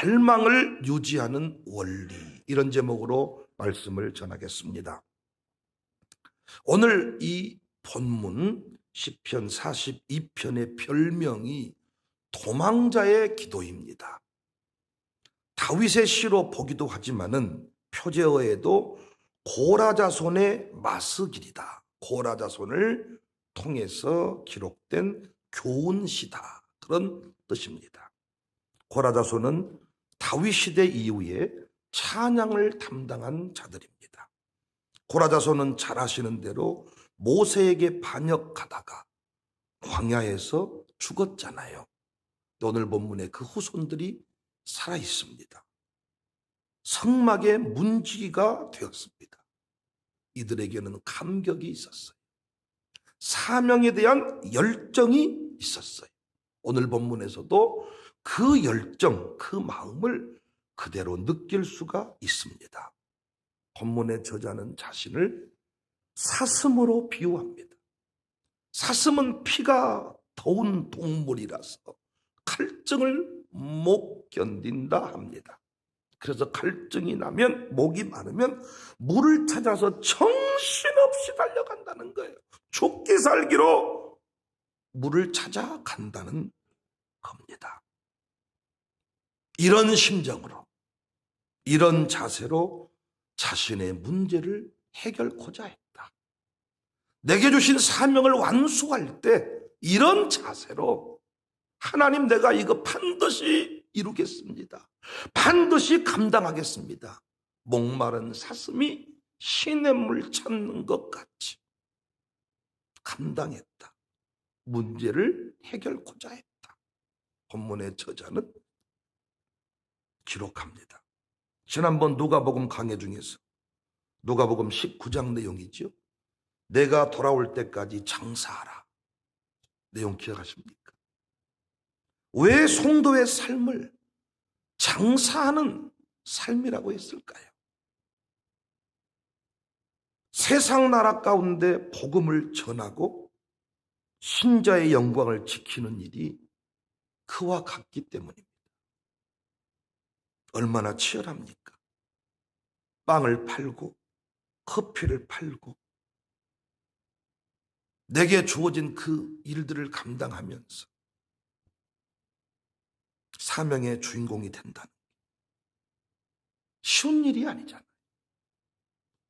갈망을 유지하는 원리, 이런 제목으로 말씀을 전하겠습니다. 오늘 이 본문 시편 42편의 별명이 도망자의 기도입니다. 다윗의 시로 보기도 하지만은 표제어에도 고라자손의 마스길이다, 고라자손을 통해서 기록된 교훈시다, 그런 뜻입니다. 고라자손은 다윗 시대 이후에 찬양을 담당한 자들입니다. 고라자손은 잘 아시는 대로 모세에게 반역하다가 광야에서 죽었잖아요. 오늘 본문에 그 후손들이 살아 있습니다. 성막의 문지기가 되었습니다. 이들에게는 감격이 있었어요. 사명에 대한 열정이 있었어요. 오늘 본문에서도 그 열정, 그 마음을 그대로 느낄 수가 있습니다. 본문의 저자는 자신을 사슴으로 비유합니다. 사슴은 피가 더운 동물이라서 갈증을 못 견딘다 합니다. 그래서 갈증이 나면, 목이 마르면 물을 찾아서 정신없이 달려간다는 거예요. 죽기 살기로 물을 찾아간다는 겁니다. 이런 심정으로, 이런 자세로 자신의 문제를 해결코자 했다. 내게 주신 사명을 완수할 때 이런 자세로 하나님, 내가 이거 반드시 이루겠습니다. 반드시 감당하겠습니다. 목마른 사슴이 시냇물 찾는 것 같이 감당했다. 문제를 해결코자 했다. 본문의 저자는 기록합니다. 지난번 누가복음 강해 중에서 누가복음 19장 내용이죠. 내가 돌아올 때까지 장사하라. 내용 기억하십니까? 왜 성도의 삶을 장사하는 삶이라고 했을까요? 세상 나라 가운데 복음을 전하고 신자의 영광을 지키는 일이 그와 같기 때문입니다. 얼마나 치열합니까? 빵을 팔고 커피를 팔고 내게 주어진 그 일들을 감당하면서 사명의 주인공이 된다는 쉬운 일이 아니잖아요.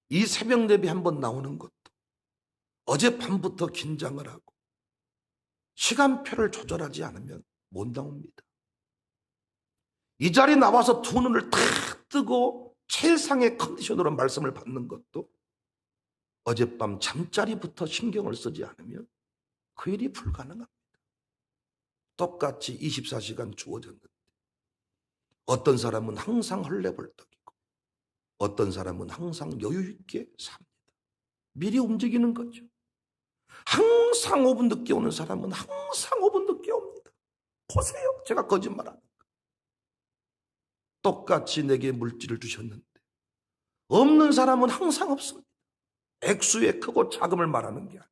이 새벽 예배 한번 나오는 것도 어젯밤부터 긴장을 하고 시간표를 조절하지 않으면 못 나옵니다. 이 자리에 나와서 두 눈을 탁 뜨고 최상의 컨디션으로 말씀을 받는 것도 어젯밤 잠자리부터 신경을 쓰지 않으면 그 일이 불가능합니다. 똑같이 24시간 주어졌는데 어떤 사람은 항상 헐레벌떡이고 어떤 사람은 항상 여유 있게 삽니다. 미리 움직이는 거죠. 항상 5분 늦게 오는 사람은 항상 5분 늦게 옵니다. 보세요, 제가 거짓말하는 거. 똑같이 내게 물질을 주셨는데 없는 사람은 항상 없습니다. 액수의 크고 작음을 말하는 게 아니에요.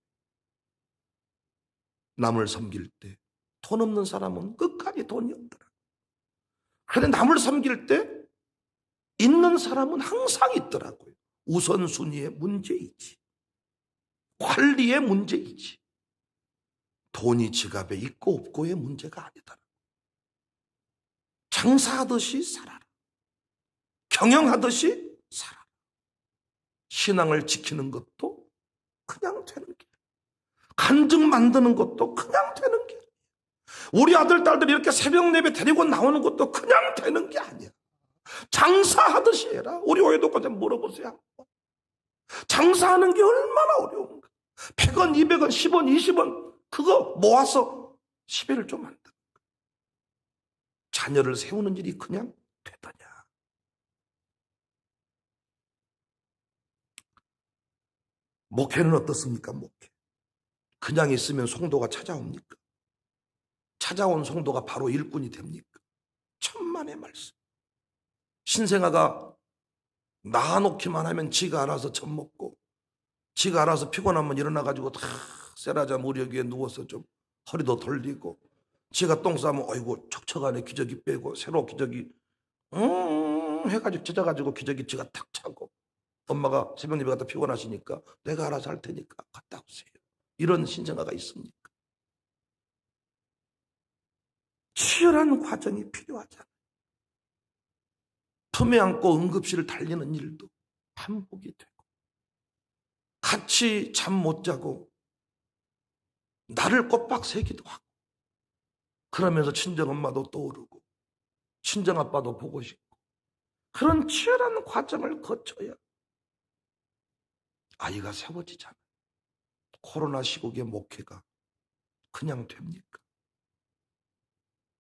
남을 섬길 때 돈 없는 사람은 끝까지 돈이 없더라. 그런데 남을 섬길 때 있는 사람은 항상 있더라고요. 우선순위의 문제이지, 관리의 문제이지, 돈이 지갑에 있고 없고의 문제가 아니더라. 장사하듯이 살아라. 경영하듯이 살아라. 신앙을 지키는 것도 그냥 되는 게, 간증 만드는 것도 그냥 되는 게, 우리 아들 딸들이 이렇게 새벽 예배 데리고 나오는 것도 그냥 되는 게 아니야. 장사하듯이 해라. 우리 오해도과 좀 물어보세요. 장사하는 게 얼마나 어려운가. 100원, 200원, 10원, 20원 그거 모아서 10회를 좀 한다. 자녀를 세우는 일이 그냥 되더냐. 목회는 어떻습니까? 목회 그냥 있으면 성도가 찾아옵니까? 찾아온 성도가 바로 일꾼이 됩니까? 천만의 말씀. 신생아가 낳아놓기만 하면 지가 알아서 젖 먹고 지가 알아서 피곤하면 일어나가지고 다 세라자 무력위에 누워서 좀 허리도 돌리고 지가 똥 싸면 어이구 척척하네 기저귀 빼고 새로 기저귀 해가지고 찢어가지고 기저귀 지가 탁 차고 엄마가 새벽 예배 갔다 피곤하시니까 내가 알아서 할 테니까 갔다 오세요. 이런 신생아가 있습니까? 치열한 과정이 필요하잖아요. 품에 안고 응급실을 달리는 일도 반복이 되고 같이 잠 못 자고 나를 꼬박 새기도 하고 그러면서 친정엄마도 떠오르고 친정아빠도 보고 싶고 그런 치열한 과정을 거쳐야 아이가 세워지잖아요. 코로나 시국의 목회가 그냥 됩니까?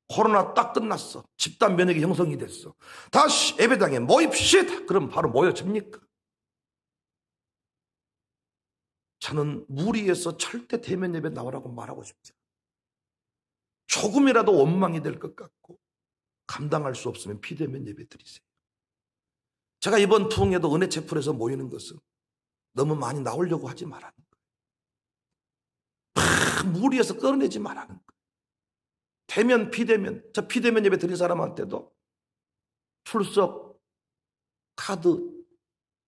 코로나 딱 끝났어. 집단 면역이 형성이 됐어. 다시 예배당에 모입시다. 그럼 바로 모여집니까? 저는 무리해서 절대 대면 예배 나오라고 말하고 싶지 않아요. 조금이라도 원망이 될 것 같고 감당할 수 없으면 비대면 예배 드리세요. 제가 이번 부흥에도 은혜 채플에서 모이는 것은 너무 많이 나오려고 하지 말라는 거예요. 무리해서 끌어내지 말라는 거예요. 대면 비대면, 저 비대면 예배 드린 사람한테도 출석 카드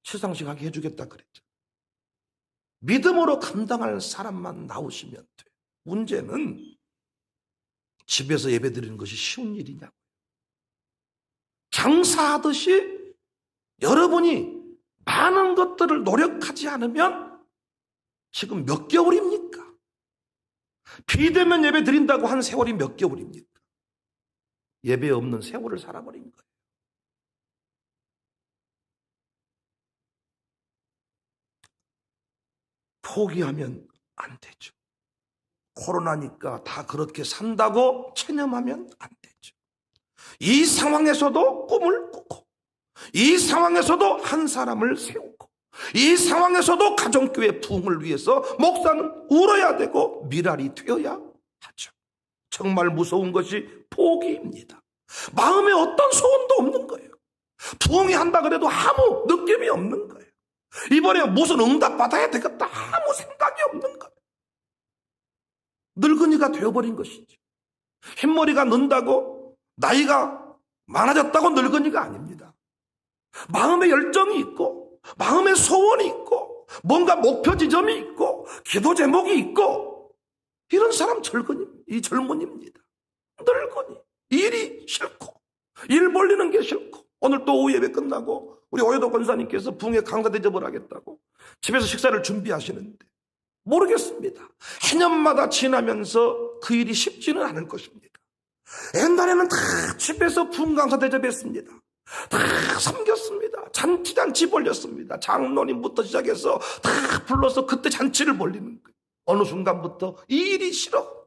시상식 하게 해주겠다 그랬죠. 믿음으로 감당할 사람만 나오시면 돼요. 문제는 집에서 예배 드리는 것이 쉬운 일이냐고. 장사하듯이 여러분이 많은 것들을 노력하지 않으면 지금 몇 개월입니까? 비대면 예배 드린다고 한 세월이 몇 개월입니까? 예배 없는 세월을 살아버린 거예요. 포기하면 안 되죠. 코로나니까 다 그렇게 산다고 체념하면 안 되죠. 이 상황에서도 꿈을 꾸고 이 상황에서도 한 사람을 세우고 이 상황에서도 가정교회 부흥을 위해서 목사는 울어야 되고 미랄이 되어야 하죠. 정말 무서운 것이 포기입니다. 마음에 어떤 소원도 없는 거예요. 부흥이 한다 그래도 아무 느낌이 없는 거예요. 이번에 무슨 응답 받아야 되겠다 아무 생각이 없는 거예요. 늙은이가 되어버린 것이죠. 흰머리가 는다고 나이가 많아졌다고 늙은이가 아닙니다. 마음의 열정이 있고 마음의 소원이 있고 뭔가 목표 지점이 있고 기도 제목이 있고 이런 사람 젊은이입니다. 늙은이 일이 싫고 일 벌리는 게 싫고 오늘 또 오후 예배 끝나고 우리 오여도 권사님께서 부흥회 강사 대접을 하겠다고 집에서 식사를 준비하시는데 모르겠습니다. 해년마다 지나면서 그 일이 쉽지는 않을 것입니다. 옛날에는 다 집에서 부흥 강사 대접했습니다. 다 섬겼습니다. 잔치 벌렸습니다. 장로님부터 시작해서 다 불러서 그때 잔치를 벌리는 거예요. 어느 순간부터 이 일이 싫어.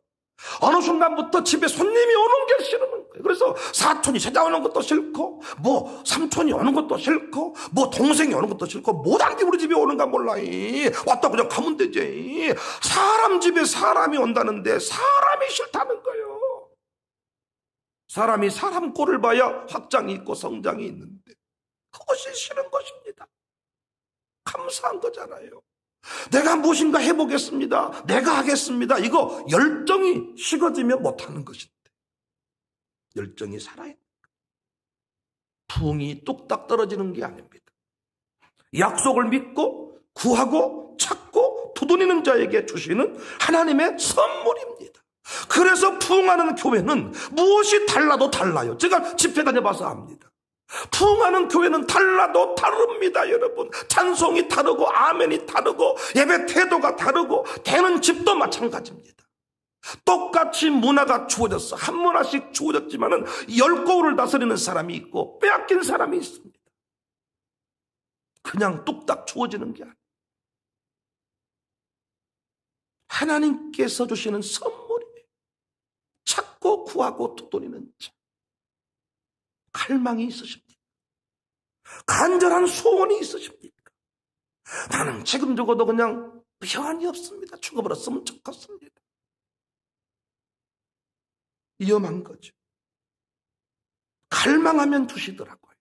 어느 순간부터 집에 손님이 오는 게 싫은 거예요. 그래서 사촌이 찾아오는 것도 싫고 뭐 삼촌이 오는 것도 싫고 뭐 동생이 오는 것도 싫고 못한게 우리 집에 오는가 몰라. 왔다 그냥 가면 되지. 사람 집에 사람이 온다는데 사람이 싫다는 거예요. 사람이 사람 꼴을 봐야 확장이 있고 성장이 있는데 그것이 싫은 것입니다. 감사한 거잖아요. 내가 무엇인가 해보겠습니다. 내가 하겠습니다. 이거 열정이 식어지면 못하는 것인데 열정이 살아야 합니다. 부흥이 뚝딱 떨어지는 게 아닙니다. 약속을 믿고 구하고 찾고 두드리는 자에게 주시는 하나님의 선물입니다. 그래서 부흥하는 교회는 무엇이 달라도 달라요. 제가 집회 다녀봐서 압니다. 부흥하는 교회는 달라도 다릅니다. 여러분 찬송이 다르고 아멘이 다르고 예배 태도가 다르고 되는 집도 마찬가지입니다. 똑같이 문화가 주어졌어. 한 문화씩 주어졌지만은 10거울을 다스리는 사람이 있고 빼앗긴 사람이 있습니다. 그냥 뚝딱 주어지는 게 아니에요. 하나님께서 주시는 선물이에요. 찾고 구하고 두드리는 자. 갈망이 있으십니까? 간절한 소원이 있으십니까? 나는 지금 적어도 그냥 여한이 없습니다. 죽어버렸으면 좋겠습니다. 위험한 거죠. 갈망하면 주시더라고요.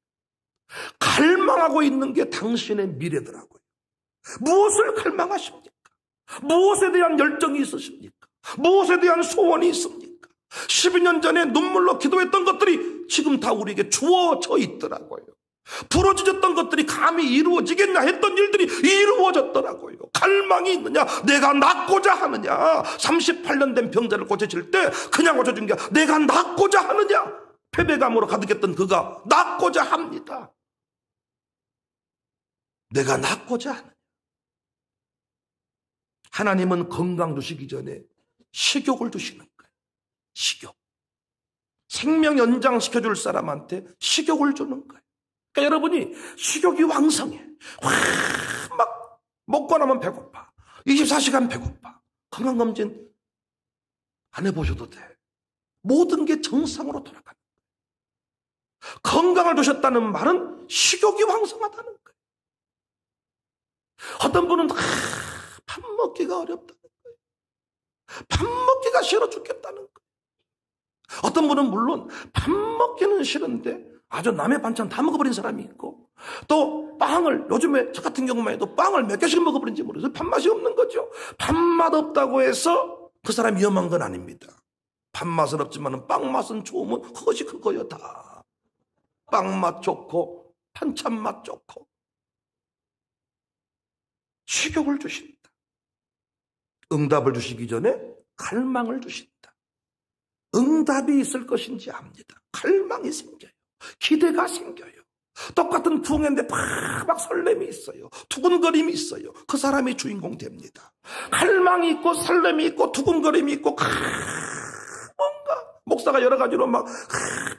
갈망하고 있는 게 당신의 미래더라고요. 무엇을 갈망하십니까? 무엇에 대한 열정이 있으십니까? 무엇에 대한 소원이 있습니까? 12년 전에 눈물로 기도했던 것들이 지금 다 우리에게 주어져 있더라고요. 부러져졌던 것들이 감히 이루어지겠냐 했던 일들이 이루어졌더라고요. 갈망이 있느냐, 내가 낫고자 하느냐. 38년 된 병자를 고쳐줄 때 그냥 고쳐준 게 아니라 내가 낫고자 하느냐. 패배감으로 가득했던 그가 낫고자 합니다. 내가 낫고자 하느냐. 하나님은 건강 주시기 전에 식욕을 주시는 거예요. 식욕. 생명 연장시켜줄 사람한테 식욕을 주는 거예요. 그러니까 여러분이 식욕이 왕성해. 막 먹고 나면 배고파. 24시간 배고파. 건강검진 안 해보셔도 돼. 모든 게 정상으로 돌아가는 거예요. 건강을 두셨다는 말은 식욕이 왕성하다는 거예요. 어떤 분은 밥 먹기가 어렵다는 거예요. 밥 먹기가 싫어 죽겠다는 거예요. 어떤 분은 물론 밥 먹기는 싫은데 아주 남의 반찬 다 먹어버린 사람이 있고, 또 빵을, 요즘에 저 같은 경우만 해도 빵을 몇 개씩 먹어버린지 모르겠어요. 밥맛이 없는 거죠. 밥맛 없다고 해서 그 사람이 위험한 건 아닙니다. 밥맛은 없지만 빵맛은 좋으면 그것이 그거요. 다 빵맛 좋고 반찬맛 좋고. 식욕을 주신다. 응답을 주시기 전에 갈망을 주신다. 응답이 있을 것인지 압니다. 갈망이 생겨요. 기대가 생겨요. 똑같은 부흥인데 막 설렘이 있어요. 두근거림이 있어요. 그 사람이 주인공 됩니다. 갈망이 있고 설렘이 있고 두근거림이 있고 뭔가 목사가 여러 가지로 막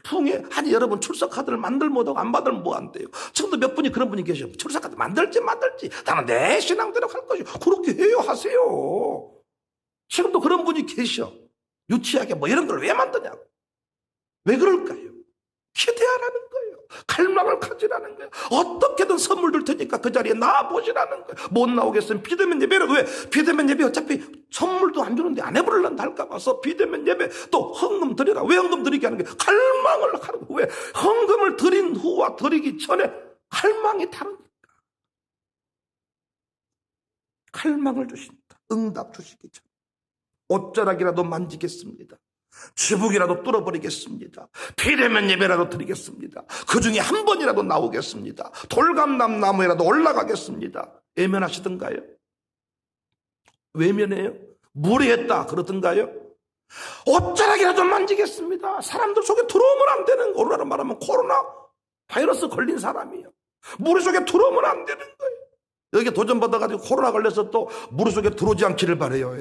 부흥에 아니 여러분 출석 카드를 만들 못하고 안 받으면 뭐 안 돼요. 지금도 몇 분이 그런 분이 계셔요. 출석 카드 만들지 나는 내 신앙대로 할 것이요. 그렇게 해요. 하세요. 지금도 그런 분이 계셔. 유치하게 뭐 이런 걸 왜 만드냐고. 왜 그럴까요? 기대하라는 거예요. 갈망을 가지라는 거예요. 어떻게든 선물 줄 테니까 그 자리에 나와보시라는 거예요. 못 나오겠으면 비대면 예배를. 왜? 비대면 예배 어차피 선물도 안 주는데 안 해보려는다 할까 봐서 비대면 예배 또 헌금 드려라. 왜 헌금 드리게 하는 거예요? 갈망을 하는 거예요. 왜? 헌금을 드린 후와 드리기 전에 갈망이 다르니까. 갈망을 주신다. 응답 주시기 전에. 옷자락이라도 만지겠습니다. 지붕이라도 뚫어버리겠습니다. 비대면 예배라도 드리겠습니다. 그 중에 한 번이라도 나오겠습니다. 돌감람 나무에라도 올라가겠습니다. 외면하시던가요? 외면해요? 무례했다 그러던가요? 옷자락이라도 만지겠습니다. 사람들 속에 들어오면 안 되는 거. 오늘날로 말하면 코로나 바이러스 걸린 사람이에요. 무리 속에 들어오면 안 되는 거예요. 여기 도전받아가지고 코로나 걸려서 또 무리 속에 들어오지 않기를 바라요.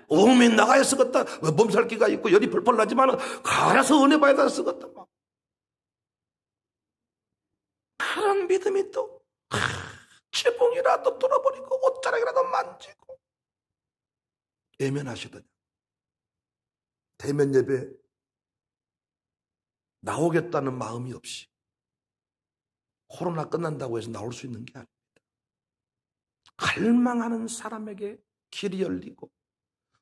오미 나가야 쓰겠다. 몸살기가 있고 열이 펄펄 나지만 갈아서 은혜 받아야 쓰겠다. 막. 그런 믿음이 또 지붕이라도 뚫어버리고 옷자락이라도 만지고 예면하시더니 대면 예배 나오겠다는 마음이 없이 코로나 끝난다고 해서 나올 수 있는 게 아닙니다. 갈망하는 사람에게 길이 열리고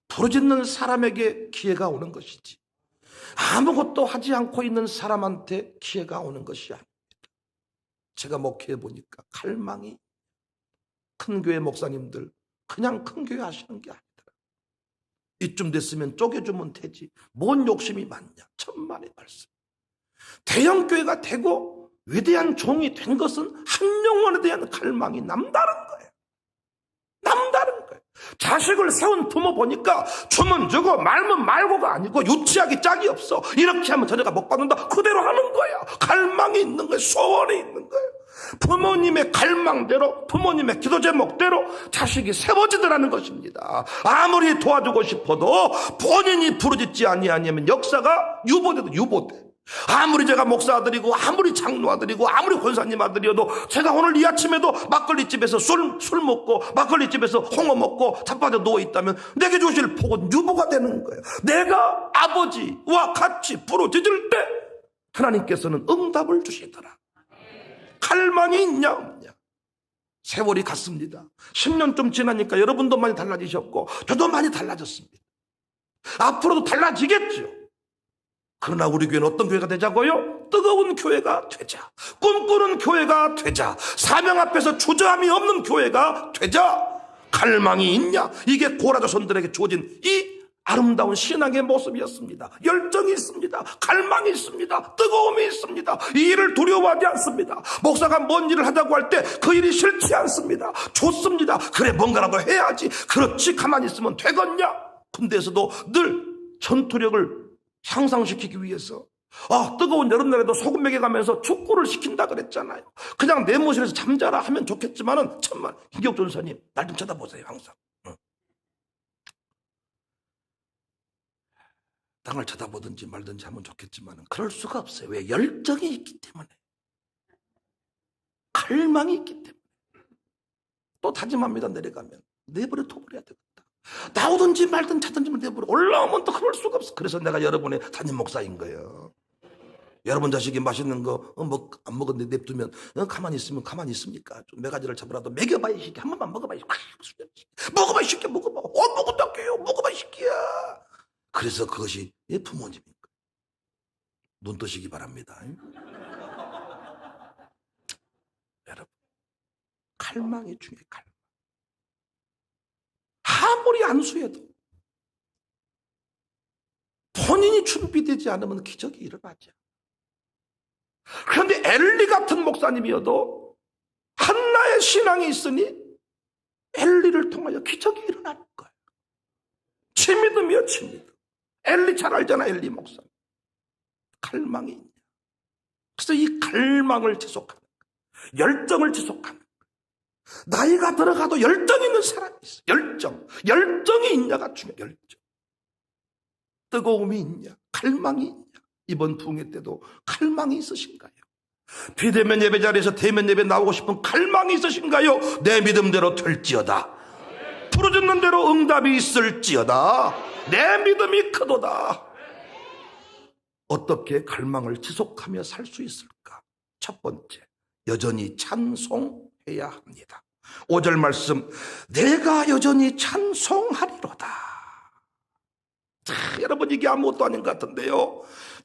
부르짖는 사람에게 기회가 오는 것이지 아무것도 하지 않고 있는 사람한테 기회가 오는 것이 아닙니다. 제가 목회해 보니까 갈망이 큰 교회 목사님들 그냥 큰 교회 하시는 게 아니더라. 이쯤 됐으면 쪼개주면 되지. 뭔 욕심이 많냐. 천만의 말씀. 대형 교회가 되고 위대한 종이 된 것은 한 영혼에 대한 갈망이 남다른 거예요. 남다른 거예요. 자식을 세운 부모 보니까 주면 주고 말면 말고가 아니고 유치하기 짝이 없어. 이렇게 하면 자녀가 못 받는다. 그대로 하는 거야. 갈망이 있는 거예요. 소원이 있는 거예요. 부모님의 갈망대로 부모님의 기도 제목대로 자식이 세워지더라는 것입니다. 아무리 도와주고 싶어도 본인이 부르짖지 아니하면 역사가 유보돼도 유보돼. 아무리 제가 목사 아들이고 아무리 장로 아들이고 아무리 권사님 아들이어도 제가 오늘 이 아침에도 막걸리집에서 술 먹고 막걸리집에서 홍어 먹고 자빠져 누워있다면 내게 주실 복은 유보가 되는 거예요. 내가 아버지와 같이 부르짖을 때 하나님께서는 응답을 주시더라. 갈망이 있냐 없냐. 세월이 갔습니다. 10년 좀 지나니까 여러분도 많이 달라지셨고 저도 많이 달라졌습니다. 앞으로도 달라지겠죠. 그러나 우리 교회는 어떤 교회가 되자고요? 뜨거운 교회가 되자. 꿈꾸는 교회가 되자. 사명 앞에서 주저함이 없는 교회가 되자. 갈망이 있냐? 이게 고라조선들에게 주어진 이 아름다운 신앙의 모습이었습니다. 열정이 있습니다. 갈망이 있습니다. 뜨거움이 있습니다. 이 일을 두려워하지 않습니다. 목사가 뭔 일을 하자고 할 때 그 일이 싫지 않습니다. 좋습니다. 그래, 뭔가라도 해야지. 그렇지, 가만히 있으면 되겠냐? 군대에서도 늘 전투력을 향상시키기 위해서 뜨거운 여름날에도 소금 먹여가면서 축구를 시킨다 그랬잖아요. 그냥 내무실에서 잠자라 하면 좋겠지만은 정말 김경준 선생님 날 좀 쳐다보세요. 항상 땅을 쳐다보든지 말든지 하면 좋겠지만은 그럴 수가 없어요. 왜? 열정이 있기 때문에, 갈망이 있기 때문에. 또 다짐합니다. 내려가면 내버려 둬버려야 되겠다. 나오든지 말든 자든지 내버려. 올라오면 또 그럴 수가 없어. 그래서 내가 여러분의 담임 목사인 거예요. 여러분 자식이 맛있는 거 안 먹었는데 냅두면 가만히 있으면 가만히 있습니까? 좀 메가지를 잡으라도 먹여봐, 이 새끼. 한 번만 먹어봐, 이 새끼. 먹어봐, 이 새끼. 먹어봐. 먹었다게요. 먹어봐, 이 새끼야. 그래서 그것이 부모님인 거예요. 눈 뜨시기 바랍니다. 여러분, 갈망이 중요해요. 갈망. 아무리 안수해도 본인이 준비되지 않으면 기적이 일어나죠. 그런데 엘리 같은 목사님이어도 한나의 신앙이 있으니 엘리를 통하여 기적이 일어나는 거예요. 친믿음이요, 친믿음. 엘리 잘 알잖아, 엘리 목사님. 갈망이 있냐. 그래서 이 갈망을 지속하는 거예요. 열정을 지속하는 거예요. 나이가 들어가도 열정 있는 사람이 있어. 열정이 있냐가 중요해. 열정. 뜨거움이 있냐, 갈망이 있냐. 이번 부흥회 때도 갈망이 있으신가요? 비대면 예배 자리에서 대면 예배 나오고 싶은 갈망이 있으신가요? 내 믿음대로 될지어다. 부르짖는 대로 응답이 있을지어다. 내 믿음이 크도다. 어떻게 갈망을 지속하며 살 수 있을까? 첫 번째, 여전히 찬송해야 합니다. 5절 말씀, 내가 여전히 찬송하리로다. 자, 여러분, 이게 아무것도 아닌 것 같은데요.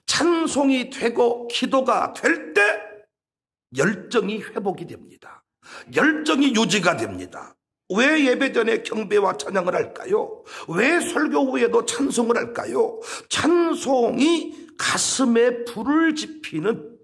찬송이 되고 기도가 될 때 열정이 회복이 됩니다. 열정이 유지가 됩니다. 왜 예배 전에 경배와 찬양을 할까요? 왜 설교 후에도 찬송을 할까요? 찬송이 가슴에 불을 지피는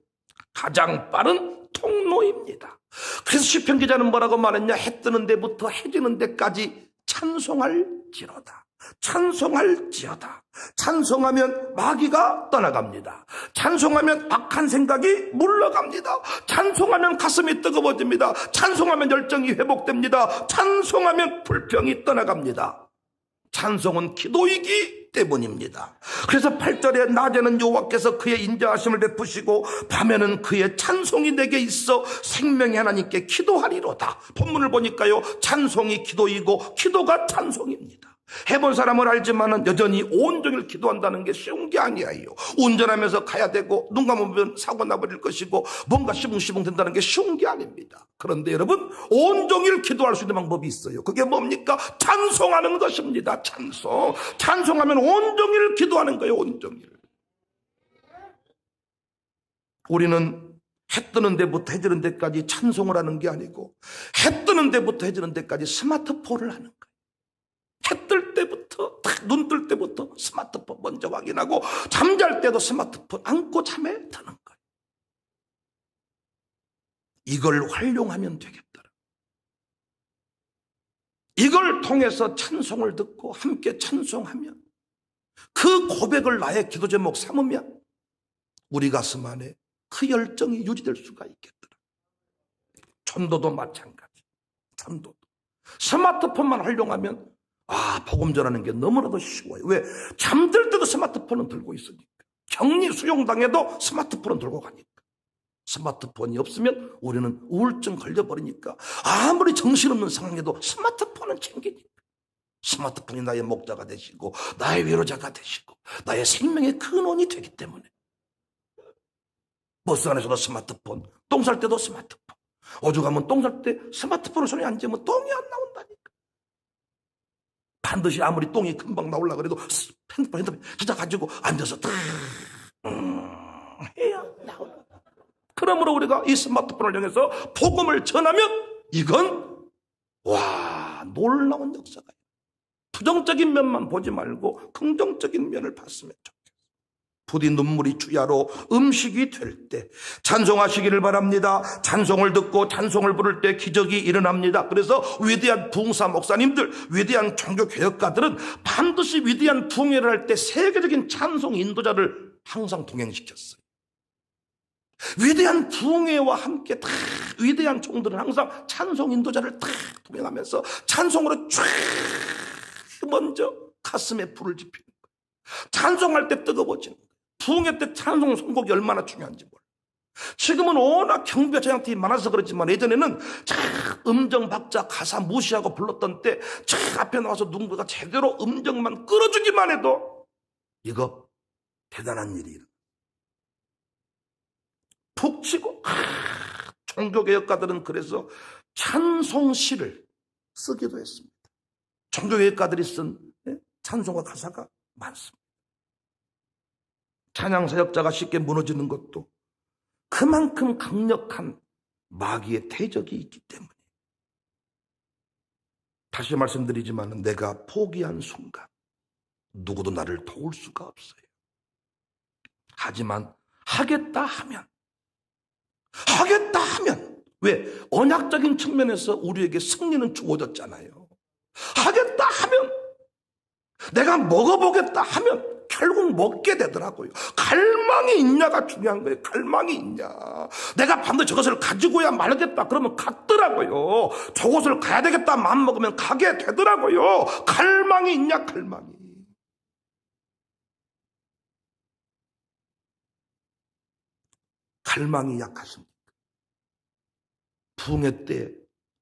가장 빠른 통로입니다. 그래서 시편 기자는 뭐라고 말했냐? 해 뜨는 데부터 해 지는 데까지 찬송할지로다. 찬송할지어다. 찬송하면 마귀가 떠나갑니다. 찬송하면 악한 생각이 물러갑니다. 찬송하면 가슴이 뜨거워집니다. 찬송하면 열정이 회복됩니다. 찬송하면 불평이 떠나갑니다. 찬송은 기도이기 때문입니다. 그래서 8절에 낮에는 여호와께서 그의 인자하심을 베푸시고 밤에는 그의 찬송이 내게 있어 생명의 하나님께 기도하리로다. 본문을 보니까요, 찬송이 기도이고 기도가 찬송입니다. 해본 사람은 알지만은 여전히 온종일 기도한다는 게 쉬운 게 아니에요. 운전하면서 가야 되고 눈 감으면 사고 나버릴 것이고 뭔가 시붕시붕 된다는 게 쉬운 게 아닙니다. 그런데 여러분, 온종일 기도할 수 있는 방법이 있어요. 그게 뭡니까? 찬송하는 것입니다. 찬송하면 온종일 기도하는 거예요. 온종일. 우리는 해 뜨는 데부터 해 지는 데까지 찬송을 하는 게 아니고 해 뜨는 데부터 해 지는 데까지 스마트폰을 하는 거예요. 해 뜰 때부터, 눈 뜰 때부터 스마트폰 먼저 확인하고 잠잘 때도 스마트폰 안고 잠에 드는 거예요. 이걸 활용하면 되겠더라. 이걸 통해서 찬송을 듣고 함께 찬송하면, 그 고백을 나의 기도 제목 삼으면 우리 가슴 안에 그 열정이 유지될 수가 있겠더라. 전도도 마찬가지. 전도도 스마트폰만 활용하면 복음 전하는 게 너무나도 쉬워요. 왜? 잠들 때도 스마트폰은 들고 있으니까. 격리 수용당해도 스마트폰은 들고 가니까. 스마트폰이 없으면 우리는 우울증 걸려버리니까 아무리 정신없는 상황에도 스마트폰은 챙기니까. 스마트폰이 나의 목자가 되시고 나의 위로자가 되시고 나의 생명의 근원이 되기 때문에. 버스 안에서도 스마트폰, 똥 쌀 때도 스마트폰. 오죽하면 똥 쌀 때 스마트폰을 손에 안 쥐면 똥이 안 나온다니까. 반드시 아무리 똥이 금방 나오려고 그래도 핸드폰 기자 가지고 앉아서 해야 나오는. 그러므로 우리가 이 스마트폰을 이용해서 복음을 전하면 이건 놀라운 역사가 부정적인 면만 보지 말고 긍정적인 면을 봤으면 좋겠어요. 부디 눈물이 주야로 음식이 될 때 찬송하시기를 바랍니다. 찬송을 듣고 찬송을 부를 때 기적이 일어납니다. 그래서 위대한 부흥사 목사님들, 위대한 종교개혁가들은 반드시 위대한 부흥회를 할 때 세계적인 찬송 인도자를 항상 동행시켰어요. 위대한 부흥회와 함께 다 위대한 종들은 항상 찬송 인도자를 다 동행하면서 찬송으로 쫙 먼저 가슴에 불을 지피는 거예요. 찬송할 때 뜨거워지는 거예요. 부흥회 때 찬송 선곡이 얼마나 중요한지 몰라요. 지금은 워낙 경비와 저양팀이 많아서 그렇지만 예전에는 음정 박자 가사 무시하고 불렀던 때 앞에 나와서 누군가가 제대로 음정만 끌어주기만 해도 이거 대단한 일이에요. 푹 치고 종교개혁가들은 그래서 찬송시를 쓰기도 했습니다. 종교개혁가들이 쓴 찬송과 가사가 많습니다. 찬양사역자가 쉽게 무너지는 것도 그만큼 강력한 마귀의 대적이 있기 때문에 다시 말씀드리지만 내가 포기한 순간 누구도 나를 도울 수가 없어요. 하지만 하겠다 하면 왜? 언약적인 측면에서 우리에게 승리는 주어졌잖아요. 하겠다 하면 내가 먹어보겠다 하면 결국 먹게 되더라고요. 갈망이 있냐가 중요한 거예요. 갈망이 있냐. 내가 반드시 저것을 가지고야 말겠다 그러면 갔더라고요. 저곳을 가야 되겠다 마음먹으면 가게 되더라고요. 갈망이 있냐. 갈망이 약하십니까? 부흥회 때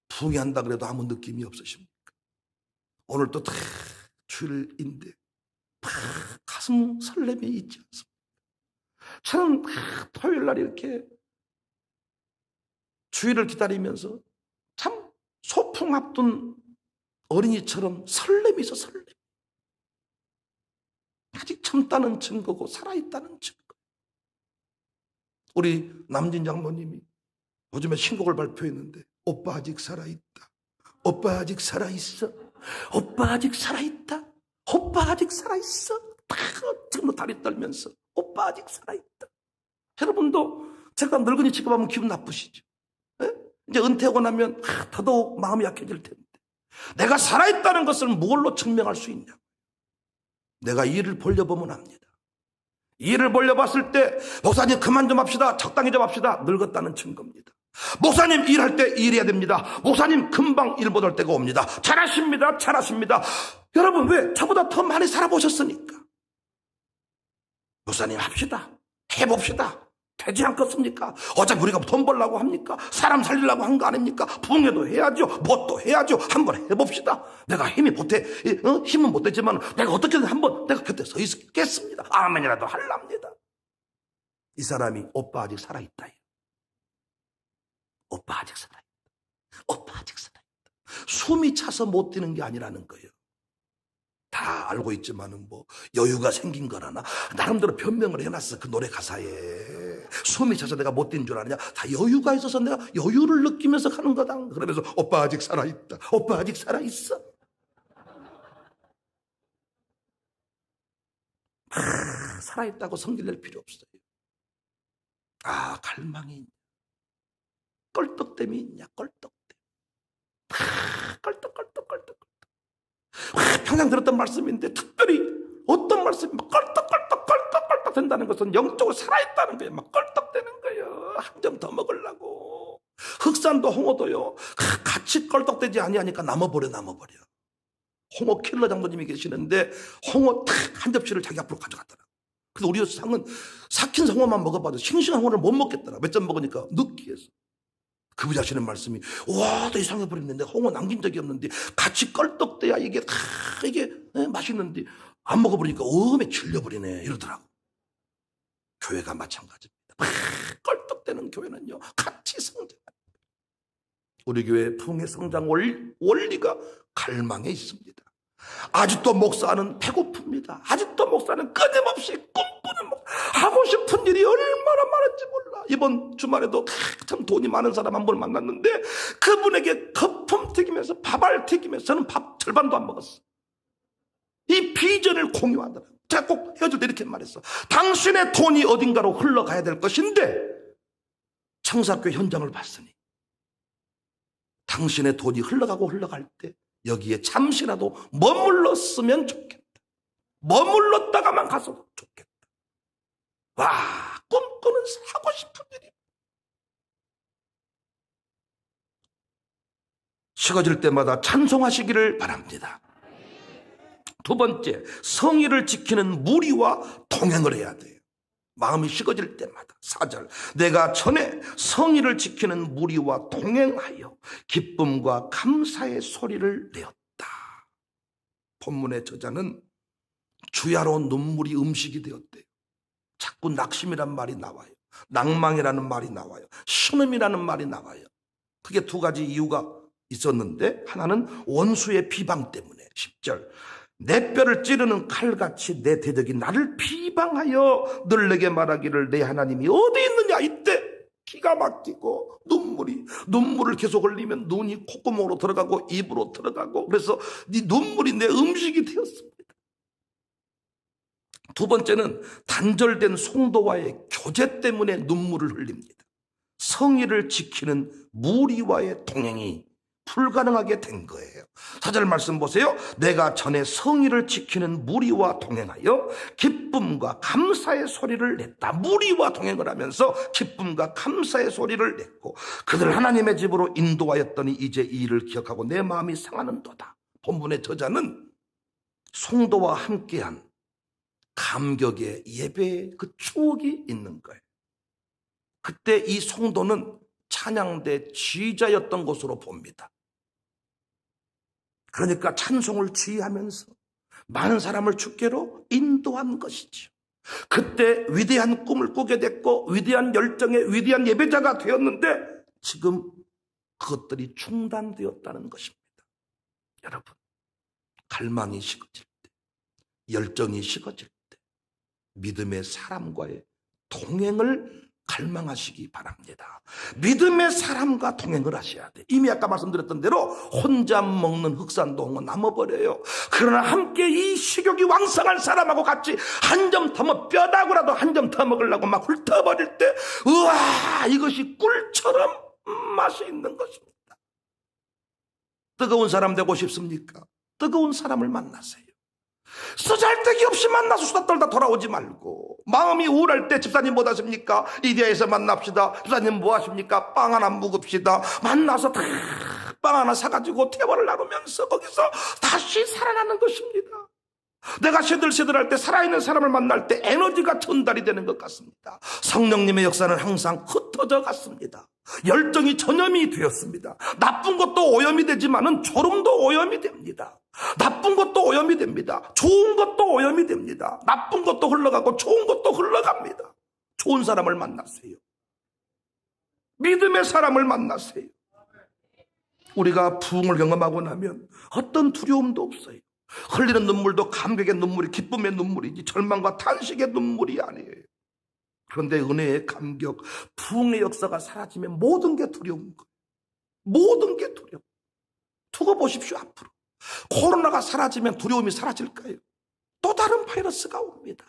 부흥회한다 그래도 아무 느낌이 없으십니까? 오늘 또 다 주일인데 가슴 설렘이 있지 않습니까? 저는 토요일 날 이렇게 주일을 기다리면서 참 소풍 앞둔 어린이처럼 설렘이 있어. 설렘. 아직 젊다는 증거고 살아있다는 증거. 우리 남진 장모님이 요즘에 신곡을 발표했는데 오빠 아직 살아있다. 오빠 아직 살아있어. 오빠 아직 살아있다. 오빠 아직 살아있어. 지금도 다리 떨면서 오빠 아직 살아있다. 여러분도 제가 늙은이 취급하면 기분 나쁘시죠? 네? 이제 은퇴하고 나면 더더욱 마음이 약해질 텐데 내가 살아있다는 것을 무엇로 증명할 수 있냐? 내가 일을 벌려보면 합니다. 일을 벌려봤을 때 목사님 그만 좀 합시다. 적당히 좀 합시다. 늙었다는 증거입니다. 목사님 일할 때 일해야 됩니다. 목사님 금방 일 못 할 때가 옵니다. 잘하십니다. 여러분 왜? 저보다 더 많이 살아보셨으니까. 목사님 합시다. 해봅시다. 되지 않겠습니까? 어차피 우리가 돈 벌려고 합니까? 사람 살리려고 한 거 아닙니까? 부흥회도 해야죠. 뭣도 해야죠. 한번 해봅시다. 내가 힘은 못되지만 내가 어떻게든 한번 내가 곁에 서 있겠습니다. 아멘이라도 할랍니다. 이 사람이 오빠 아직 살아있다. 오빠 아직 살아있다. 오빠 아직 살아있다. 숨이 차서 못 뛰는 게 아니라는 거예요. 다 알고 있지만은 여유가 생긴 거라나 나름대로 변명을 해놨어. 그 노래 가사에 숨이 차서 내가 못 뛴 줄 아느냐. 다 여유가 있어서 내가 여유를 느끼면서 가는 거다. 그러면서 오빠 아직 살아있다. 오빠 아직 살아있어. 살아있다고 성질낼 필요 없어요. 갈망이 있냐. 껄떡댐이 있냐. 껄떡댐. 껄떡. 평생 들었던 말씀인데 특별히 어떤 말씀이 껄떡 된다는 것은 영적으로 살아있다는 거예요. 막 껄떡대는 거예요. 한 점 더 먹으려고. 흑산도 홍어도요. 같이 껄떡대지 아니하니까 남아버려. 홍어 킬러 장모님이 계시는데 홍어 한 접시를 자기 앞으로 가져갔더라. 그래서 우리 상은 삭힌 홍어만 먹어봐도 싱싱한 홍어를 못 먹겠더라. 몇 점 먹으니까 느끼해서. 그분이 하시는 말씀이 더 이상해버렸는데 내가 홍어 남긴 적이 없는데 같이 껄떡대야 이게 맛있는데 안 먹어버리니까 어음에 질려버리네 이러더라고. 교회가 마찬가지입니다. 껄떡대는 교회는요 같이 성장합니다. 우리 교회 부흥의 성장 원리가 갈망에 있습니다. 아직도 목사는 배고픕니다. 아직도 목사는 끊임없이 꿈꾸는 목사. 하고 싶은 일이 얼마나 많은지 몰라. 이번 주말에도 참 돈이 많은 사람 한 분 만났는데 그분에게 거품 튀기면서 밥알 튀기면서 저는 밥 절반도 안 먹었어. 이 비전을 공유하더라고요. 제가 꼭 헤어질 때 이렇게 말했어. 당신의 돈이 어딘가로 흘러가야 될 것인데 청사학교 현장을 봤으니 당신의 돈이 흘러가고 흘러갈 때 여기에 잠시라도 머물렀으면 좋겠다. 머물렀다가만 가서도 좋겠다. 와, 꿈꾸는 하고 싶은 일이. 식어질 때마다 찬송하시기를 바랍니다. 두 번째, 성의를 지키는 무리와 동행을 해야 돼요. 마음이 식어질 때마다. 4절, 내가 전에 성의를 지키는 무리와 동행하여 기쁨과 감사의 소리를 내었다. 본문의 저자는 주야로 눈물이 음식이 되었대요. 자꾸 낙심이란 말이 나와요. 낭망이라는 말이 나와요. 신음이라는 말이 나와요. 그게 두 가지 이유가 있었는데, 하나는 원수의 비방 때문에. 10절, 내 뼈를 찌르는 칼같이 내 대적이 나를 비방하여 늘 내게 말하기를 내 하나님이 어디 있느냐. 이때 기가 막히고 눈물을 계속 흘리면 눈이 콧구멍으로 들어가고 입으로 들어가고, 그래서 네 눈물이 내 음식이 되었습니다. 두 번째는 단절된 성도와의 교제 때문에 눈물을 흘립니다. 성의를 지키는 무리와의 동행이 불가능하게 된 거예요. 4절 말씀 보세요. 내가 전에 성의를 지키는 무리와 동행하여 기쁨과 감사의 소리를 냈다. 무리와 동행을 하면서 기쁨과 감사의 소리를 냈고 그들 하나님의 집으로 인도하였더니 이제 이 일을 기억하고 내 마음이 상하는도다. 본문의 저자는 성도와 함께한 감격의 예배의 그 추억이 있는 거예요. 그때 이 성도는 찬양대 지휘자였던 것으로 봅니다. 그러니까 찬송을 지휘하면서 많은 사람을 주께로 인도한 것이죠. 그때 위대한 꿈을 꾸게 됐고 위대한 열정의 위대한 예배자가 되었는데 지금 그것들이 중단되었다는 것입니다. 여러분, 갈망이 식어질 때, 열정이 식어질 때 믿음의 사람과의 동행을 갈망하시기 바랍니다. 믿음의 사람과 동행을 하셔야 돼. 이미 아까 말씀드렸던 대로 혼자 먹는 흑산동은 남아버려요. 그러나 함께 이 식욕이 왕성한 사람하고 같이 한 점 더 먹, 뼈다구라도 한 점 더 먹으려고 막 훑어버릴 때 우와, 이것이 꿀처럼 맛이 있는 것입니다. 뜨거운 사람 되고 싶습니까? 뜨거운 사람을 만나세요. 쓰잘데기 없이 만나서 수다 떨다 돌아오지 말고, 마음이 우울할 때 집사님 뭐 하십니까? 이디야에서 만납시다. 집사님 뭐 하십니까? 빵 하나 묵읍시다. 만나서 다 빵 하나 사가지고 대화를 나누면서 거기서 다시 살아나는 것입니다. 내가 시들시들할 때 살아있는 사람을 만날 때 에너지가 전달이 되는 것 같습니다. 성령님의 역사는 항상 흩어져 갔습니다. 열정이 전염이 되었습니다. 나쁜 것도 오염이 되지만은 졸음도 오염이 됩니다. 나쁜 것도 오염이 됩니다. 좋은 것도 오염이 됩니다. 나쁜 것도 흘러가고 좋은 것도 흘러갑니다. 좋은 사람을 만나세요. 믿음의 사람을 만나세요. 우리가 부흥을 경험하고 나면 어떤 두려움도 없어요. 흘리는 눈물도 감격의 눈물이 기쁨의 눈물이지 절망과 탄식의 눈물이 아니에요. 그런데 은혜의 감격, 부흥의 역사가 사라지면 모든 게 두려운 거예요. 모든 게 두려워. 두고 보십시오. 앞으로 코로나가 사라지면 두려움이 사라질까요? 또 다른 바이러스가 옵니다.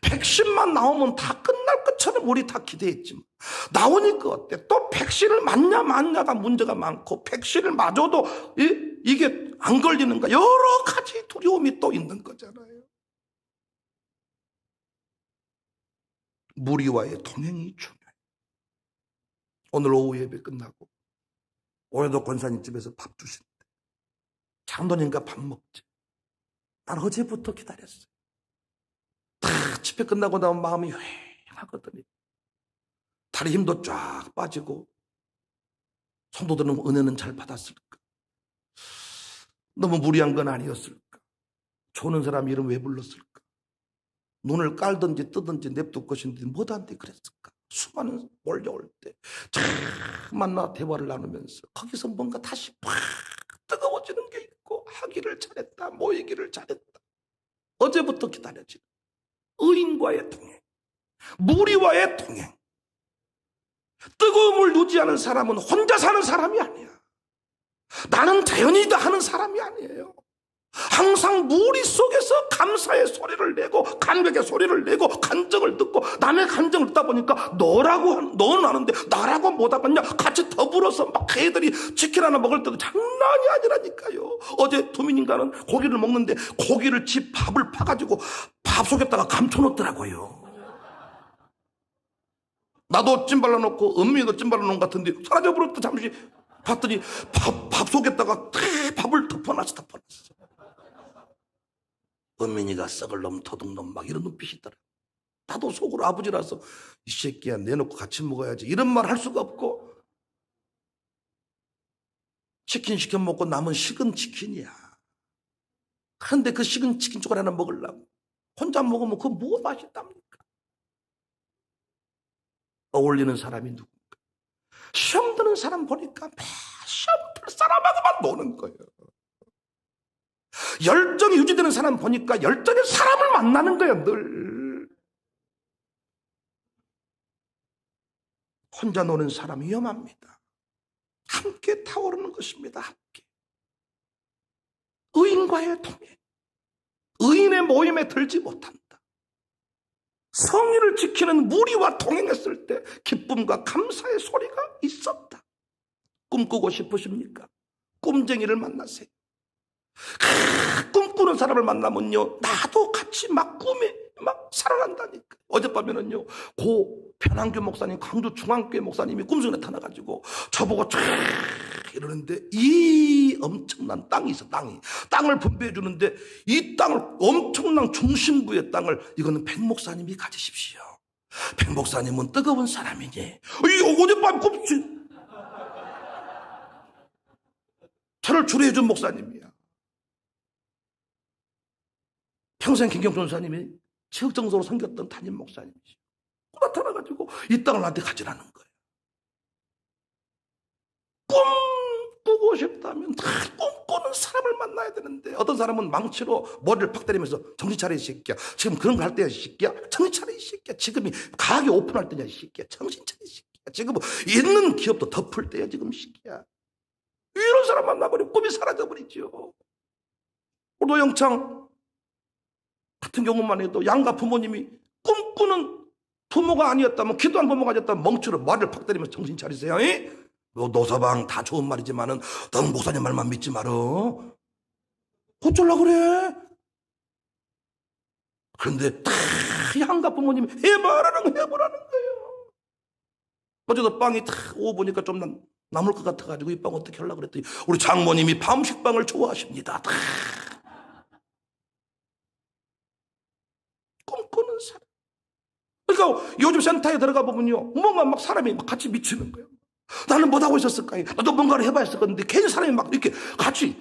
백신만 나오면 다 끝날 것처럼 우리 다 기대했지만 나오니까 어때? 또 백신을 맞냐 맞냐가 문제가 많고 백신을 맞아도 이게 안 걸리는가, 여러 가지 두려움이 또 있는 거잖아요. 무리와의 동행이 중요해요. 오늘 오후 예배 끝나고 오늘도 권사님 집에서 밥 주신대. 장로님과 밥 먹지. 난 어제부터 기다렸어요. 다 집회 끝나고 나면 마음이 휑하거든요. 다리 힘도 쫙 빠지고 성도들은 은혜는 잘 받았을까? 너무 무리한 건 아니었을까? 조는 사람 이름 왜 불렀을까? 눈을 깔든지 뜨든지 냅둘 것인데 뭐한테 그랬을까? 수많은 몰려올 때 잘 만나 대화를 나누면서 거기서 뭔가 다시 팍 뜨거워지는 게 있고, 하기를 잘했다, 모이기를 잘했다. 어제부터 기다려지는 의인과의 동행, 무리와의 동행. 뜨거움을 유지하는 사람은 혼자 사는 사람이 아니야. 나는 자연이다 하는 사람이 아니에요. 항상 무리 속에서 감사의 소리를 내고 감격의 소리를 내고 간증을 듣고 남의 간증을 듣다 보니까 너는 아는데 나라고 못하겠냐. 같이 더불어서 막 애들이 치킨 하나 먹을 때도 장난이 아니라니까요. 어제 두민인가는 고기를 먹는데 고기를 집 밥을 파가지고 밥 속에다가 감춰놓더라고요. 나도 찜발라 놓고 은민이도 찜발라 놓은 것 같은데 사라져버렸다. 잠시 봤더니 밥 속에다가 밥을 덮어놨어. 은민이가 썩을 놈 도둑놈 막 이런 눈빛이 있더라. 나도 속으로 아버지라서 이 새끼야 내놓고 같이 먹어야지 이런 말 할 수가 없고, 치킨 시켜 먹고 남은 식은 치킨이야. 그런데 그 식은 치킨 조각 하나 먹으려고 혼자 먹으면 그거 뭐 맛있답니까? 어울리는 사람이 누군가? 시험 드는 사람 보니까 매 시험 들 사람하고만 노는 거예요. 열정이 유지되는 사람 보니까 열정의 사람을 만나는 거예요. 늘 혼자 노는 사람 위험합니다. 함께 타오르는 것입니다. 함께 의인과의 동행, 의인의 모임에 들지 못한다. 성의를 지키는 무리와 동행했을 때 기쁨과 감사의 소리가 있었다. 꿈꾸고 싶으십니까? 꿈쟁이를 만나세요. 꿈꾸는 사람을 만나면요, 나도 같이 막 꿈에 막 살아난다니까. 어젯밤에는요, 고 변한교 목사님, 광주 중앙교회 목사님이 꿈속에 나타나가지고 저보고 쫙 이러는데, 이 엄청난 땅이 있어. 땅을 분배해 주는데 이 땅을, 엄청난 중심부의 땅을 이거는 백 목사님이 가지십시오. 백 목사님은 뜨거운 사람이니. 이 어젯밤 꿈치 저를 주례해 준 목사님이야. 평생 김경준 선생님이 체육정서로 섬겼던 담임 목사님이시고 나타나가지고 이 땅을 나한테 가지라는 거예요. 꿈꾸고 싶다면 다 꿈꾸는 사람을 만나야 되는데, 어떤 사람은 망치로 머리를 팍 때리면서 정신 차려 이 새끼야. 지금 그런 거 할 때야 이 새끼야. 정신 차려 이 새끼야. 지금이 가게 오픈할 때냐 이 새끼야. 정신 차려 이 새끼야. 지금 있는 기업도 덮을 때야 지금 이 새끼야. 이런 사람 만나버리면 꿈이 사라져버리죠. 노영창 같은 경우만 해도 양가 부모님이 꿈꾸는 부모가 아니었다면, 기도한 부모가 아니었다면 멍치로 머리를 팍 때리면서 정신 차리세요. 너 노서방 다 좋은 말이지만은 넌 목사님 말만 믿지 말어. 어쩌려고 그래? 그런데 다 양가 부모님이 해보라는 거예요. 어제도 빵이 탁 오고 보니까 좀 남을 것 같아가지고 이 빵 어떻게 하려고 그랬더니 우리 장모님이 밤식빵을 좋아하십니다. 꿈꾸는 사람. 그러니까 요즘 센터에 들어가 보면요, 뭔가 막 사람이 막 같이 미치는 거예요. 나는 못하고 있었을까? 나도 뭔가를 해봐야 했을 건데 괜히 사람이 막 이렇게 같이,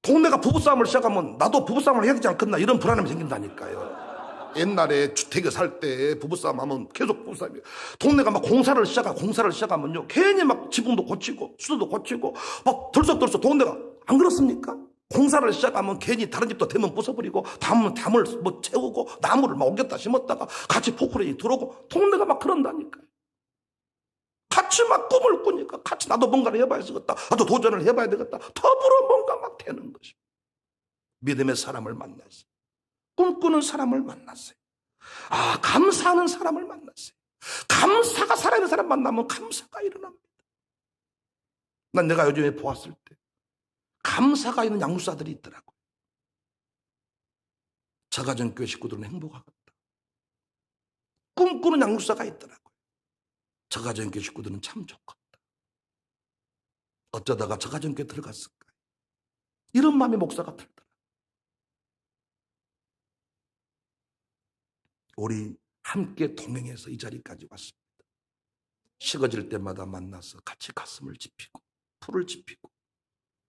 동네가 부부싸움을 시작하면 나도 부부싸움을 해야 되지 않겠나, 이런 불안함이 생긴다니까요. 옛날에 주택에 살 때 부부싸움 하면 계속 부부싸움이에요. 동네가 막 공사를 시작하면요, 괜히 막 지붕도 고치고 수도도 고치고 막 들썩들썩 동네가, 안 그렇습니까? 공사를 시작하면 괜히 다른 집도 대문 부숴버리고 담을 뭐 채우고 나무를 막 옮겼다 심었다가 같이 포크레인이 들어오고 동네가 막 그런다니까요. 같이 막 꿈을 꾸니까 같이 나도 뭔가를 해봐야 되겠다, 나도 도전을 해봐야 되겠다, 더불어 뭔가 막 되는 것입니다. 믿음의 사람을 만났어요. 꿈꾸는 사람을 만났어요. 감사하는 사람을 만났어요. 감사가 살아있는 사람 만나면 감사가 일어납니다. 난 내가 요즘에 보았을 때 감사가 있는 양육사들이 있더라고요. 저가정교회 식구들은 행복하겠다. 꿈꾸는 양육사가 있더라고요. 저가정교회 식구들은 참 좋겠다. 어쩌다가 저가정교회 들어갔을까, 이런 마음의 목사가 들더라. 우리 함께 동행해서 이 자리까지 왔습니다. 식어질 때마다 만나서 같이 가슴을 짚히고 풀을 짚히고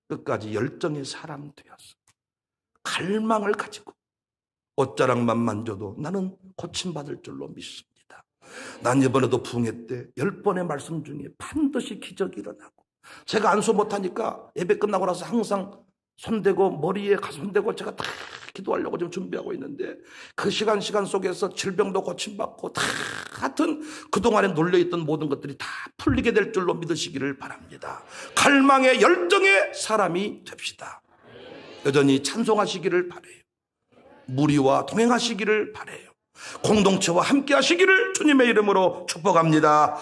끝까지 열정의 사람 되어서 갈망을 가지고 옷자락만 만져도 나는 고침받을 줄로 믿습니다. 난 이번에도 부흥회 때 10번의 말씀 중에 반드시 기적이 일어나고, 제가 안수 못하니까 예배 끝나고 나서 항상 손대고 머리에 손대고 제가 다 기도하려고 지금 준비하고 있는데, 그 시간 속에서 질병도 고침받고 다 하여튼 그동안에 놀려있던 모든 것들이 다 풀리게 될 줄로 믿으시기를 바랍니다. 갈망의 열정의 사람이 됩시다. 여전히 찬송하시기를 바라요. 무리와 동행하시기를 바라요. 공동체와 함께 하시기를 주님의 이름으로 축복합니다.